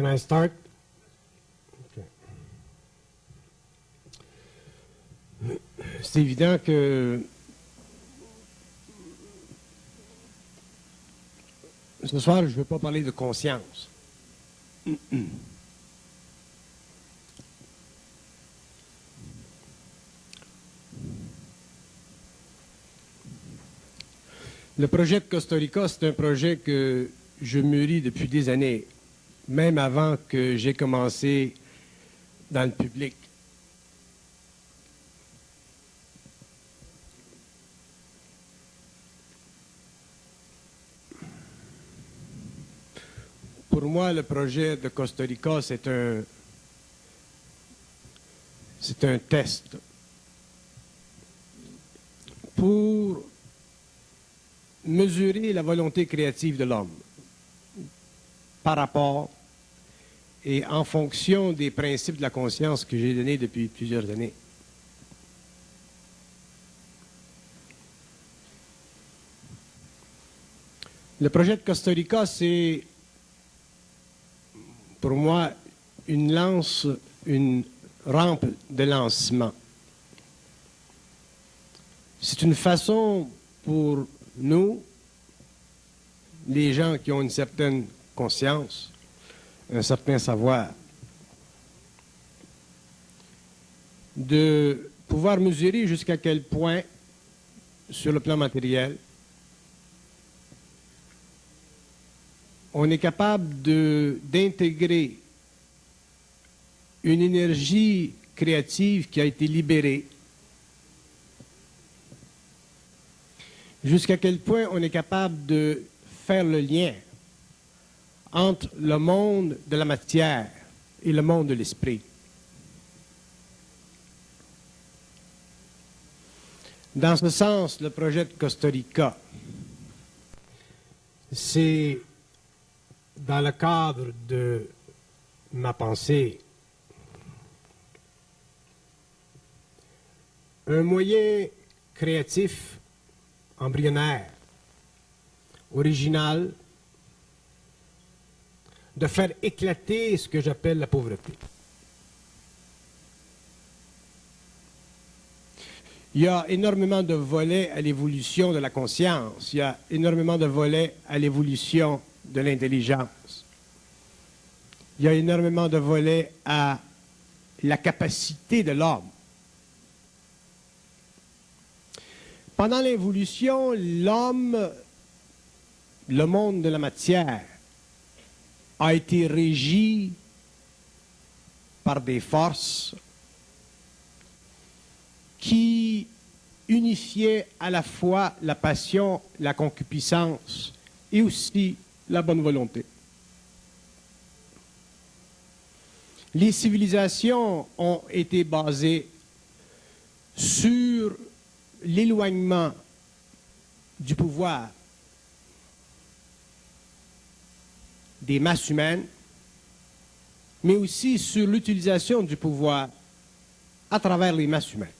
Can I start? Okay. C'est évident que ce soir, je ne veux pas parler de conscience. Le projet de Costa Rica, c'est un projet que je mûris depuis des années, même avant que j'ai commencé dans le public. Pour moi, le projet de Costa Rica, c'est un test pour mesurer la volonté créative de l'homme par rapport et en fonction des principes de la conscience que j'ai donnés depuis plusieurs années. Le projet de Costa Rica, c'est pour moi une rampe de lancement. C'est une façon pour nous, les gens qui ont une certaine conscience, un certain savoir, de pouvoir mesurer jusqu'à quel point, sur le plan matériel, on est capable d'intégrer une énergie créative qui a été libérée, jusqu'à quel point on est capable de faire le lien entre le monde de la matière et le monde de l'esprit. Dans ce sens, le projet de Costa Rica, c'est dans le cadre de ma pensée un moyen créatif, embryonnaire, original, de faire éclater ce que j'appelle la pauvreté. Il y a énormément de volets à l'évolution de la conscience, il y a énormément de volets à l'évolution de l'intelligence, il y a énormément de volets à la capacité de l'homme. Pendant l'évolution, l'homme, le monde de la matière, a été régi par des forces qui unifiaient à la fois la passion, la concupiscence et aussi la bonne volonté. Les civilisations ont été basées sur l'éloignement du pouvoir des masses humaines, mais aussi sur l'utilisation du pouvoir à travers les masses humaines.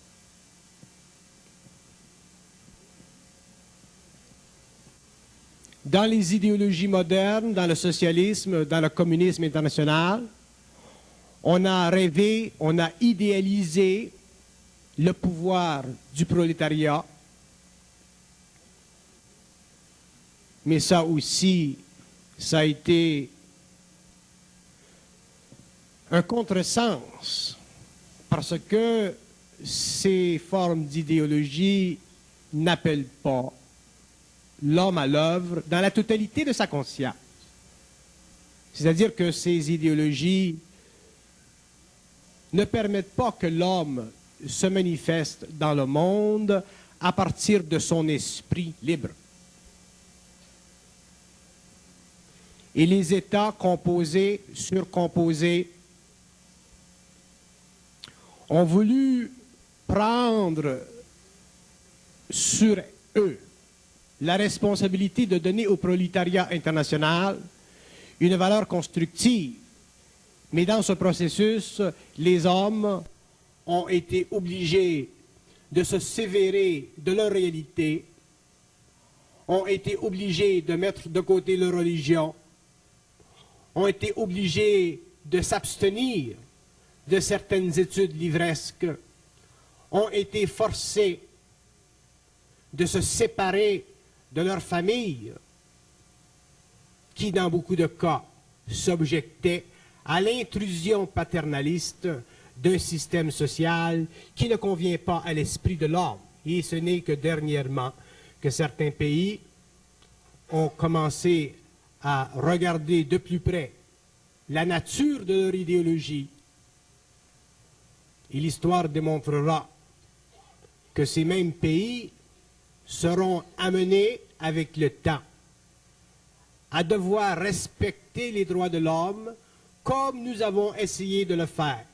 Dans les idéologies modernes, dans le socialisme, dans le communisme international, on a rêvé, on a idéalisé le pouvoir du prolétariat, mais ça aussi, ça a été un contresens, parce que ces formes d'idéologie n'appellent pas l'homme à l'œuvre dans la totalité de sa conscience. C'est-à-dire que ces idéologies ne permettent pas que l'homme se manifeste dans le monde à partir de son esprit libre. Et les États composés, surcomposés, ont voulu prendre sur eux la responsabilité de donner au prolétariat international une valeur constructive. Mais dans ce processus, les hommes ont été obligés de se sévérer de leur réalité, ont été obligés de mettre de côté leur religion, ont été obligés de s'abstenir de certaines études livresques, ont été forcés de se séparer de leur famille, qui, dans beaucoup de cas, s'objectaient à l'intrusion paternaliste d'un système social qui ne convient pas à l'esprit de l'homme. Et ce n'est que dernièrement que certains pays ont commencé à regarder de plus près la nature de leur idéologie. Et l'histoire démontrera que ces mêmes pays seront amenés avec le temps à devoir respecter les droits de l'homme comme nous avons essayé de le faire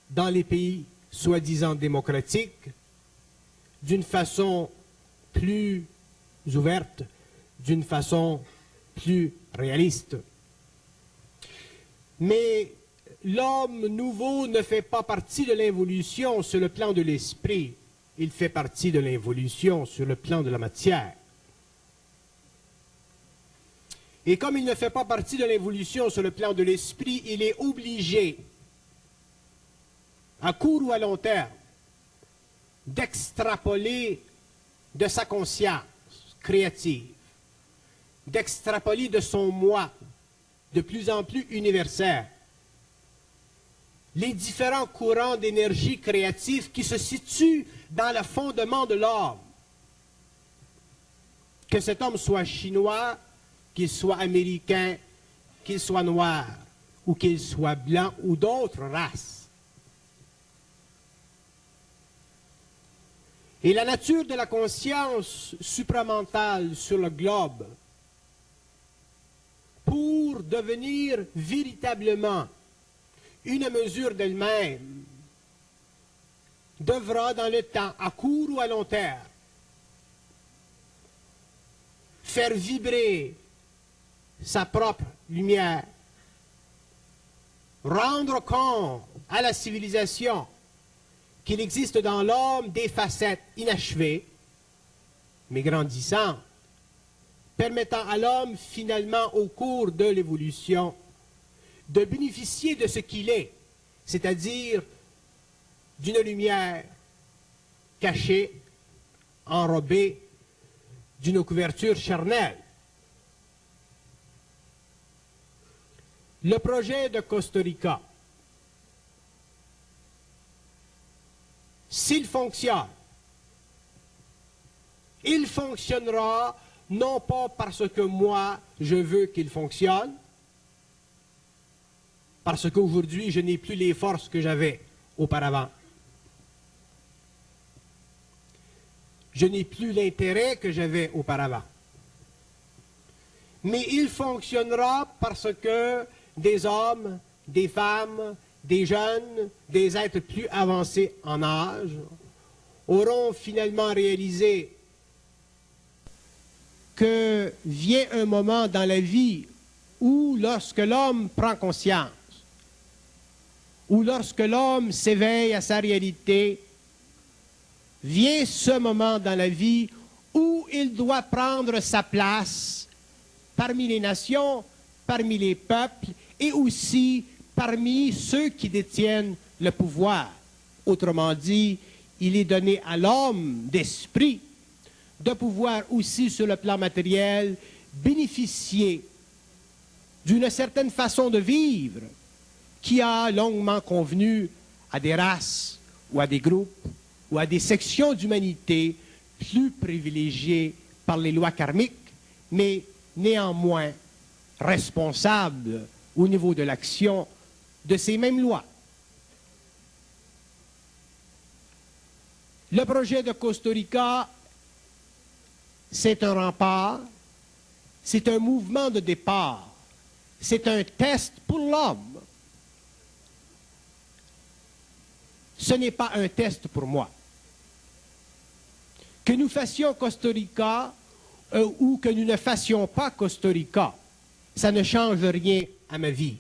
dans les pays soi-disant démocratiques, d'une façon plus ouverte, d'une façon plus réaliste. Mais l'homme nouveau ne fait pas partie de l'involution sur le plan de l'esprit, il fait partie de l'involution sur le plan de la matière. Et comme il ne fait pas partie de l'évolution sur le plan de l'esprit, il est obligé, à court ou à long terme, d'extrapoler de sa conscience créative, d'extrapoler de son moi de plus en plus universel, les différents courants d'énergie créative qui se situent dans le fondement de l'homme. Que cet homme soit chinois, qu'il soit américain, qu'il soit noir, ou qu'il soit blanc, ou d'autres races. Et la nature de la conscience supramentale sur le globe, pour devenir véritablement une mesure d'elle-même, devra dans le temps, à court ou à long terme, faire vibrer sa propre lumière, rendre compte à la civilisation qu'il existe dans l'homme des facettes inachevées, mais grandissantes, permettant à l'homme finalement au cours de l'évolution de bénéficier de ce qu'il est, c'est-à-dire d'une lumière cachée, enrobée d'une couverture charnelle. Le projet de Costa Rica, s'il fonctionne, il fonctionnera non pas parce que moi je veux qu'il fonctionne, parce qu'aujourd'hui je n'ai plus les forces que j'avais auparavant. Je n'ai plus l'intérêt que j'avais auparavant. Mais il fonctionnera parce que des hommes, des femmes, des jeunes, des êtres plus avancés en âge auront finalement réalisé que vient un moment dans la vie où lorsque l'homme prend conscience, où lorsque l'homme s'éveille à sa réalité, vient ce moment dans la vie où il doit prendre sa place parmi les nations, parmi les peuples et aussi parmi ceux qui détiennent le pouvoir. Autrement dit, il est donné à l'homme d'esprit de pouvoir aussi sur le plan matériel bénéficier d'une certaine façon de vivre qui a longuement convenu à des races ou à des groupes ou à des sections d'humanité plus privilégiées par les lois karmiques, mais néanmoins responsables au niveau de l'action de ces mêmes lois. Le projet de Costa Rica, c'est un rempart, c'est un mouvement de départ, c'est un test pour l'homme. Ce n'est pas un test pour moi. Que nous fassions Costa Rica ou que nous ne fassions pas Costa Rica, ça ne change rien à ma vie.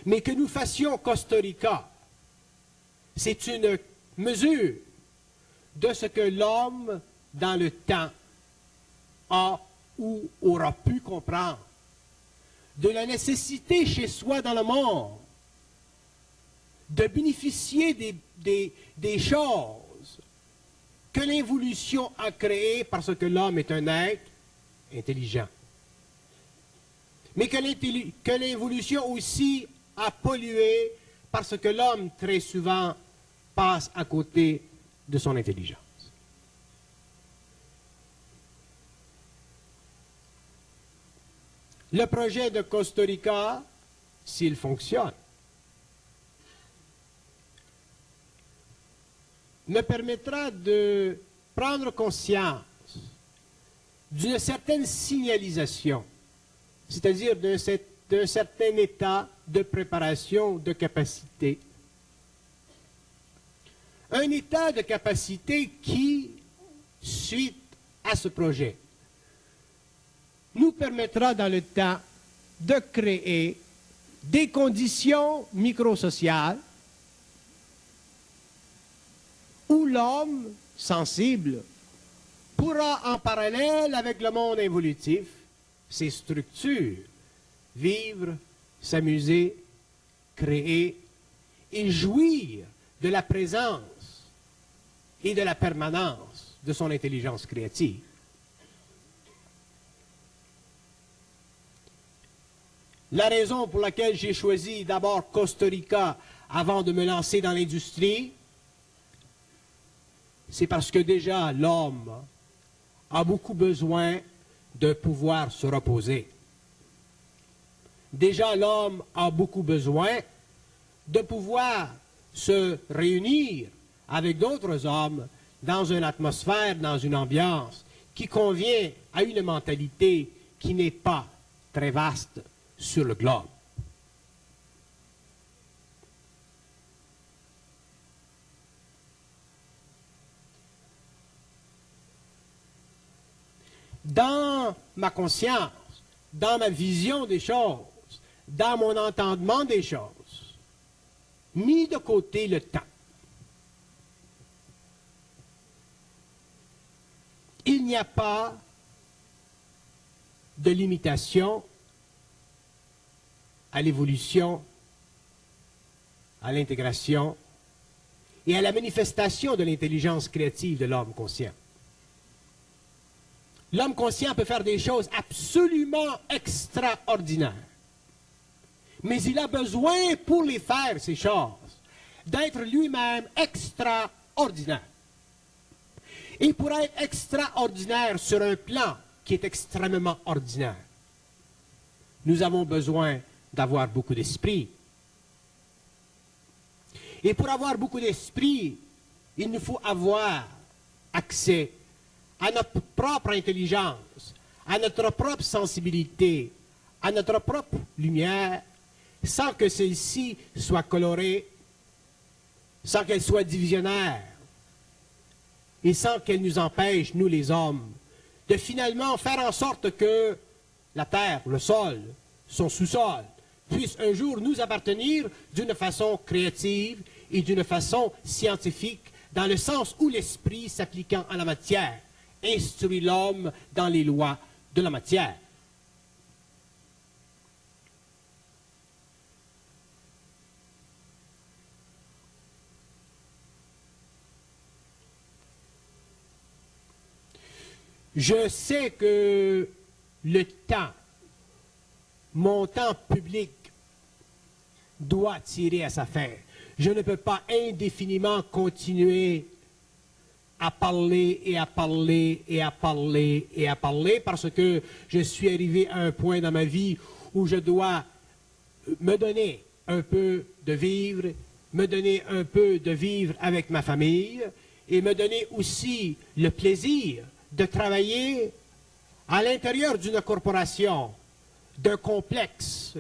Mais que nous fassions Costa Rica, c'est une mesure de ce que l'homme, dans le temps, a ou aura pu comprendre de la nécessité chez soi dans le monde de bénéficier des choses que l'évolution a créées parce que l'homme est un être intelligent. Mais que l'évolution aussi a pollué parce que l'homme, très souvent, passe à côté de son intelligence. Le projet de Costa Rica, s'il fonctionne, me permettra de prendre conscience d'une certaine signalisation, c'est-à-dire d'un certain état de préparation, de capacité. Un état de capacité qui, suite à ce projet, nous permettra dans le temps de créer des conditions microsociales où l'homme sensible pourra, en parallèle avec le monde évolutif, ses structures, vivre, s'amuser, créer et jouir de la présence et de la permanence de son intelligence créative. La raison pour laquelle j'ai choisi d'abord Costa Rica avant de me lancer dans l'industrie, c'est parce que déjà l'homme a beaucoup besoin de pouvoir se reposer. Déjà l'homme a beaucoup besoin de pouvoir se réunir avec d'autres hommes dans une atmosphère, dans une ambiance qui convient à une mentalité qui n'est pas très vaste sur le globe. Dans ma conscience, dans ma vision des choses, dans mon entendement des choses, mis de côté le temps, il n'y a pas de limitation à l'évolution, à l'intégration et à la manifestation de l'intelligence créative de l'homme conscient. L'homme conscient peut faire des choses absolument extraordinaires. Mais il a besoin, pour les faire, ces choses, d'être lui-même extraordinaire. Et pour être extraordinaire sur un plan qui est extrêmement ordinaire, nous avons besoin d'avoir beaucoup d'esprit. Et pour avoir beaucoup d'esprit, il nous faut avoir accès à notre propre intelligence, à notre propre sensibilité, à notre propre lumière, sans que celle-ci soit colorée, sans qu'elle soit divisionnaire, et sans qu'elle nous empêche, nous les hommes, de finalement faire en sorte que la terre, le sol, son sous-sol, puisse un jour nous appartenir d'une façon créative et d'une façon scientifique, dans le sens où l'esprit s'appliquant à la matière instruit l'homme dans les lois de la matière. Je sais que le temps, mon temps public, doit tirer à sa fin. Je ne peux pas indéfiniment continuer à parler et à parler et à parler et à parler parce que je suis arrivé à un point dans ma vie où je dois me donner un peu de vivre, me donner un peu de vivre avec ma famille et me donner aussi le plaisir de travailler à l'intérieur d'une corporation, d'un complexe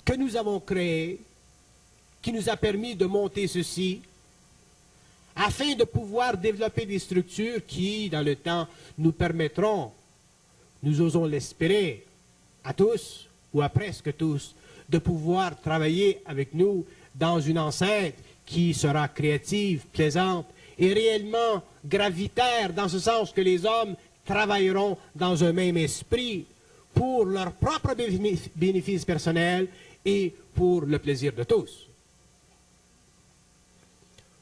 que nous avons créé, qui nous a permis de monter ceci, afin de pouvoir développer des structures qui, dans le temps, nous permettront, nous osons l'espérer, à tous, ou à presque tous, de pouvoir travailler avec nous dans une enceinte qui sera créative, plaisante, et réellement gravitaire, dans ce sens que les hommes travailleront dans un même esprit pour leur propre bénéfice personnel et pour le plaisir de tous.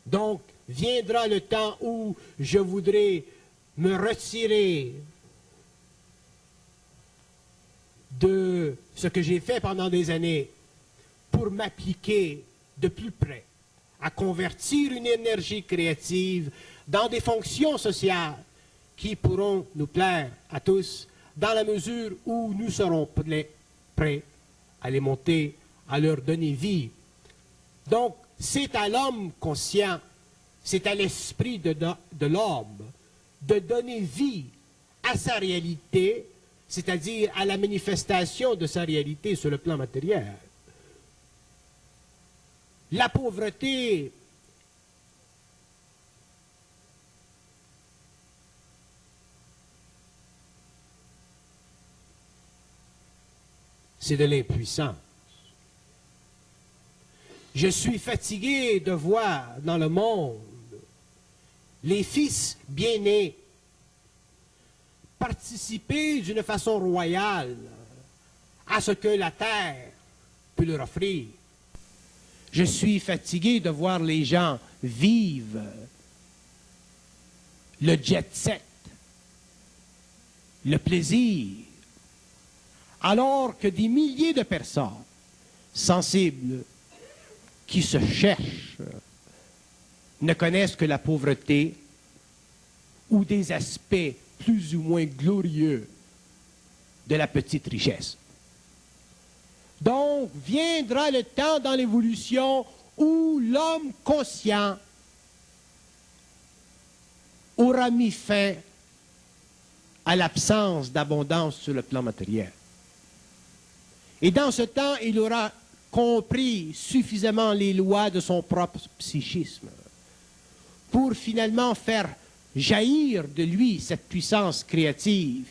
Donc, viendra le temps où je voudrais me retirer de ce que j'ai fait pendant des années pour m'appliquer de plus près à convertir une énergie créative dans des fonctions sociales qui pourront nous plaire à tous dans la mesure où nous serons prêts à les monter, à leur donner vie. Donc, c'est à l'homme conscient, c'est à l'esprit de l'homme de donner vie à sa réalité, c'est-à-dire à la manifestation de sa réalité sur le plan matériel. La pauvreté c'est de l'impuissance. Je suis fatigué de voir dans le monde les fils bien-nés participer d'une façon royale à ce que la terre peut leur offrir. Je suis fatigué de voir les gens vivre le jet-set, le plaisir, alors que des milliers de personnes sensibles qui se cherchent ne connaissent que la pauvreté ou des aspects plus ou moins glorieux de la petite richesse. Donc, viendra le temps dans l'évolution où l'homme conscient aura mis fin à l'absence d'abondance sur le plan matériel. Et dans ce temps, il aura compris suffisamment les lois de son propre psychisme pour finalement faire jaillir de lui cette puissance créative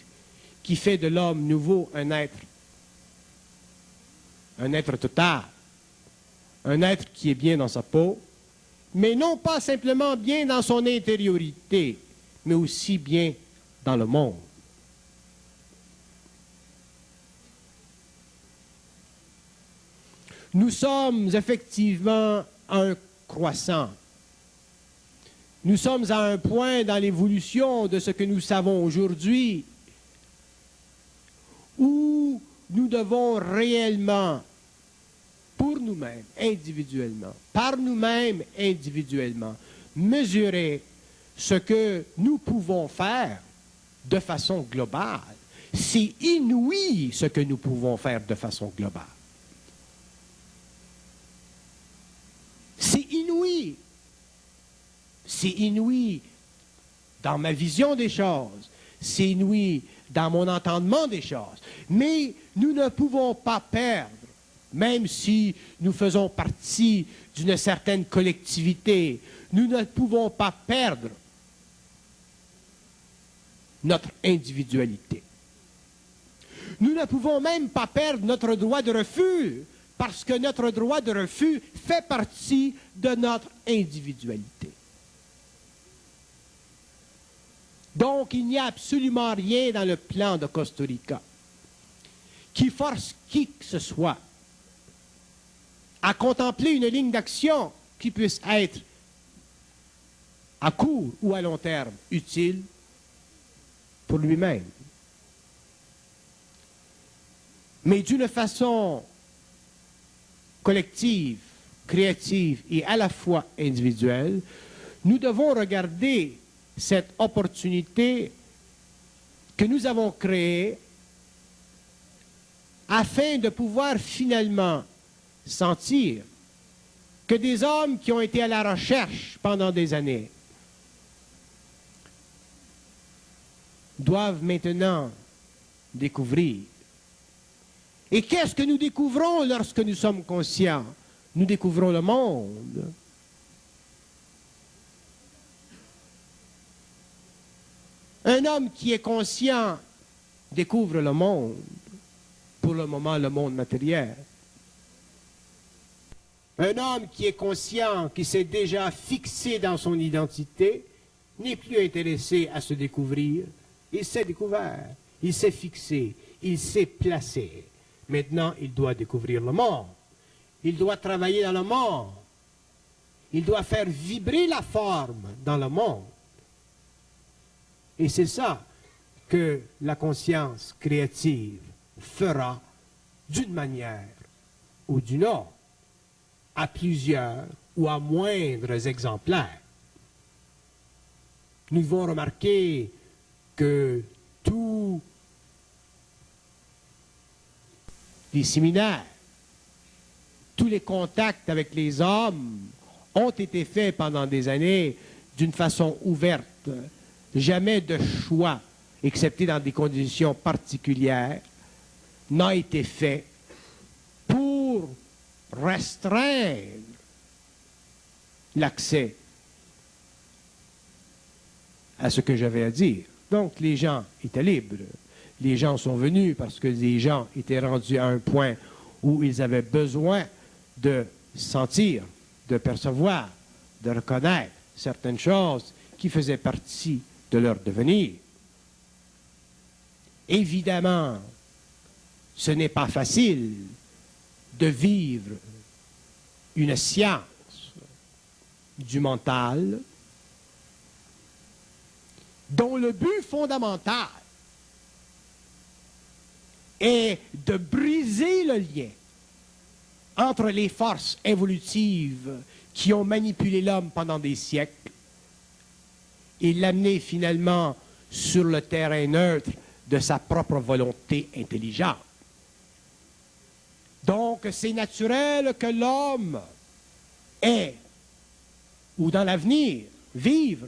qui fait de l'homme nouveau un être total, un être qui est bien dans sa peau, mais non pas simplement bien dans son intériorité, mais aussi bien dans le monde. Nous sommes effectivement à un croissant. Nous sommes à un point dans l'évolution de ce que nous savons aujourd'hui où nous devons réellement, pour nous-mêmes, individuellement, par nous-mêmes, individuellement, mesurer ce que nous pouvons faire de façon globale. C'est inouï ce que nous pouvons faire de façon globale. C'est inouï. C'est inouï dans ma vision des choses. C'est inouï dans mon entendement des choses. Mais nous ne pouvons pas perdre, même si nous faisons partie d'une certaine collectivité, nous ne pouvons pas perdre notre individualité. Nous ne pouvons même pas perdre notre droit de refus, parce que notre droit de refus fait partie de notre individualité. Donc, il n'y a absolument rien dans le plan de Costa Rica qui force qui que ce soit à contempler une ligne d'action qui puisse être à court ou à long terme utile pour lui-même. Mais d'une façon collective, créative et à la fois individuelle, nous devons regarder cette opportunité que nous avons créée afin de pouvoir finalement sentir que des hommes qui ont été à la recherche pendant des années doivent maintenant découvrir. Et qu'est-ce que nous découvrons lorsque nous sommes conscients? Nous découvrons le monde. Un homme qui est conscient découvre le monde, pour le moment le monde matériel. Un homme qui est conscient, qui s'est déjà fixé dans son identité, n'est plus intéressé à se découvrir, Il s'est découvert, il s'est fixé, il s'est placé. Maintenant, il doit découvrir le monde. Il doit travailler dans le monde. Il doit faire vibrer la forme dans le monde. Et c'est ça que la conscience créative fera d'une manière ou d'une autre, à plusieurs ou à moindres exemplaires. Nous devons remarquer que tous les séminaires, tous les contacts avec les hommes ont été faits pendant des années d'une façon ouverte. Jamais de choix, excepté dans des conditions particulières, n'a été fait pour restreindre l'accès à ce que j'avais à dire. Donc, les gens étaient libres. Les gens sont venus parce que les gens étaient rendus à un point où ils avaient besoin de sentir, de percevoir, de reconnaître certaines choses qui faisaient partie de leur devenir. Évidemment, ce n'est pas facile de vivre une science du mental dont le but fondamental est de briser le lien entre les forces évolutives qui ont manipulé l'homme pendant des siècles et l'amener finalement sur le terrain neutre de sa propre volonté intelligente. Donc, c'est naturel que l'homme ait, ou dans l'avenir, vivre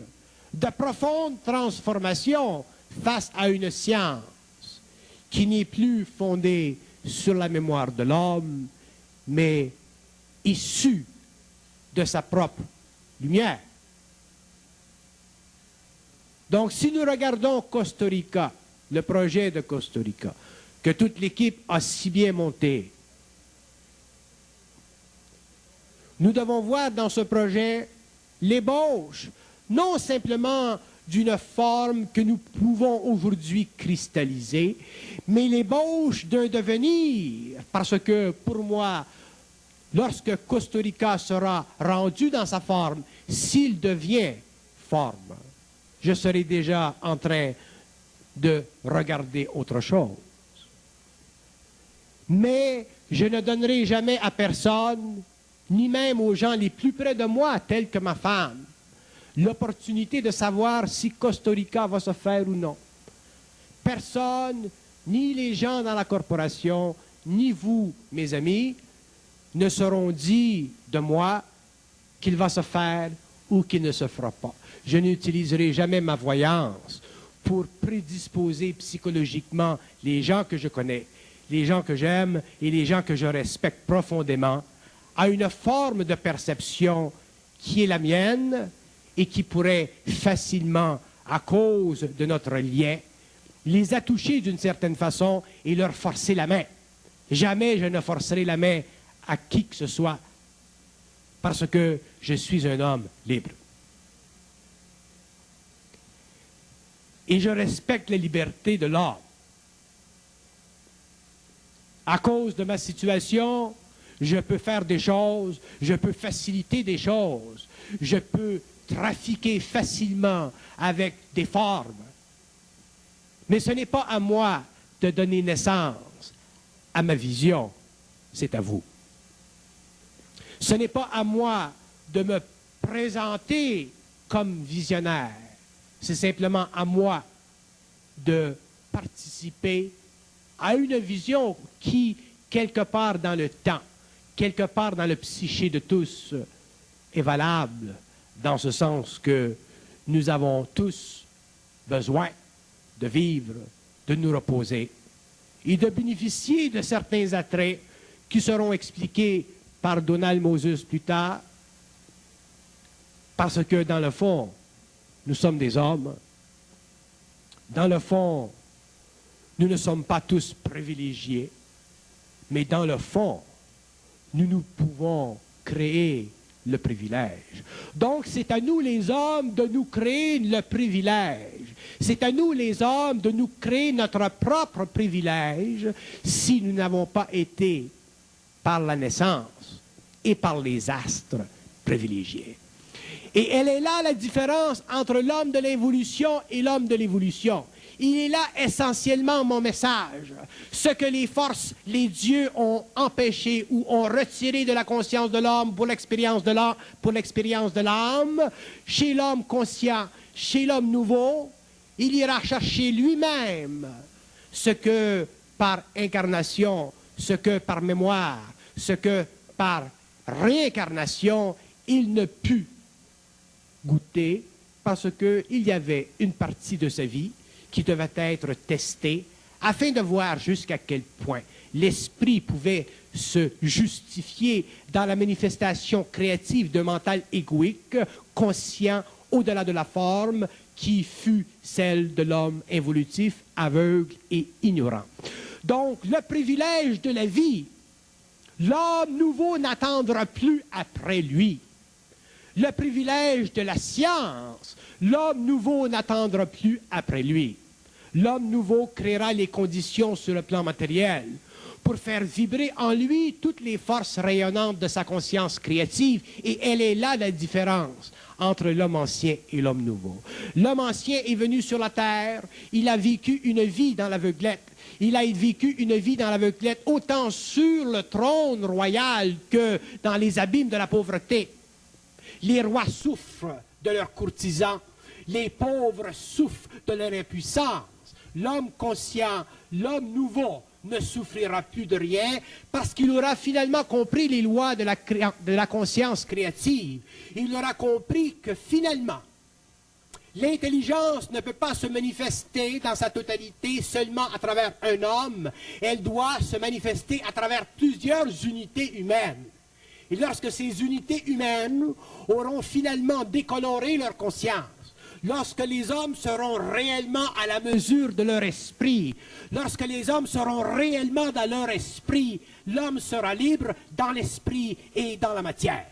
de profondes transformations face à une science qui n'est plus fondée sur la mémoire de l'homme, mais issue de sa propre lumière. Donc, si nous regardons Costa Rica, le projet de Costa Rica, que toute l'équipe a si bien monté, nous devons voir dans ce projet l'ébauche, non simplement d'une forme que nous pouvons aujourd'hui cristalliser, mais l'ébauche d'un devenir, parce que pour moi, lorsque Costa Rica sera rendu dans sa forme, s'il devient forme, je serai déjà en train de regarder autre chose. Mais je ne donnerai jamais à personne, ni même aux gens les plus près de moi, tels que ma femme, l'opportunité de savoir si Costa Rica va se faire ou non. Personne, ni les gens dans la corporation, ni vous, mes amis, ne seront dit de moi qu'il va se faire ou qu'il ne se fera pas. Je n'utiliserai jamais ma voyance pour prédisposer psychologiquement les gens que je connais, les gens que j'aime et les gens que je respecte profondément à une forme de perception qui est la mienne et qui pourrait facilement, à cause de notre lien, les attoucher d'une certaine façon et leur forcer la main. Jamais je ne forcerai la main à qui que ce soit parce que je suis un homme libre. Et je respecte la liberté de l'homme. À cause de ma situation, je peux faire des choses, je peux faciliter des choses, je peux trafiquer facilement avec des formes. Mais ce n'est pas à moi de donner naissance à ma vision, c'est à vous. Ce n'est pas à moi de me présenter comme visionnaire, c'est simplement à moi de participer à une vision qui, quelque part dans le temps, quelque part dans le psyché de tous, est valable, dans ce sens que nous avons tous besoin de vivre, de nous reposer et de bénéficier de certains attraits qui seront expliqués par Donald Moses plus tard, parce que dans le fond, nous sommes des hommes. Dans le fond, nous ne sommes pas tous privilégiés, mais dans le fond, nous pouvons créer le privilège. Donc, c'est à nous les hommes de nous créer le privilège. C'est à nous les hommes de nous créer notre propre privilège si nous n'avons pas été, par la naissance et par les astres, privilégiés. Et elle est là la différence entre l'homme de l'involution et l'homme de l'évolution. Il est là essentiellement mon message. Ce que les forces, les dieux ont empêché ou ont retiré de la conscience de l'homme pour l'expérience de l'âme, chez l'homme conscient, chez l'homme nouveau, il ira chercher lui-même ce que par incarnation, ce que par mémoire, ce que par réincarnation, il ne put goûter parce qu'il y avait une partie de sa vie qui devait être testée afin de voir jusqu'à quel point l'esprit pouvait se justifier dans la manifestation créative d'un mental égoïque, conscient au-delà de la forme, qui fut celle de l'homme involutif, aveugle et ignorant. Donc, le privilège de la vie, l'homme nouveau n'attendra plus après lui. Le privilège de la science, l'homme nouveau n'attendra plus après lui. L'homme nouveau créera les conditions sur le plan matériel pour faire vibrer en lui toutes les forces rayonnantes de sa conscience créative, et elle est là la différence entre l'homme ancien et l'homme nouveau. L'homme ancien est venu sur la terre, il a vécu une vie dans l'aveuglette. Il a vécu une vie dans l'aveuglette autant sur le trône royal que dans les abîmes de la pauvreté. Les rois souffrent de leurs courtisans, les pauvres souffrent de leur impuissance. L'homme conscient, l'homme nouveau ne souffrira plus de rien parce qu'il aura finalement compris les lois de la conscience créative. Il aura compris que finalement, l'intelligence ne peut pas se manifester dans sa totalité seulement à travers un homme. Elle doit se manifester à travers plusieurs unités humaines. Et lorsque ces unités humaines auront finalement décoloré leur conscience, lorsque les hommes seront réellement à la mesure de leur esprit, lorsque les hommes seront réellement dans leur esprit, l'homme sera libre dans l'esprit et dans la matière.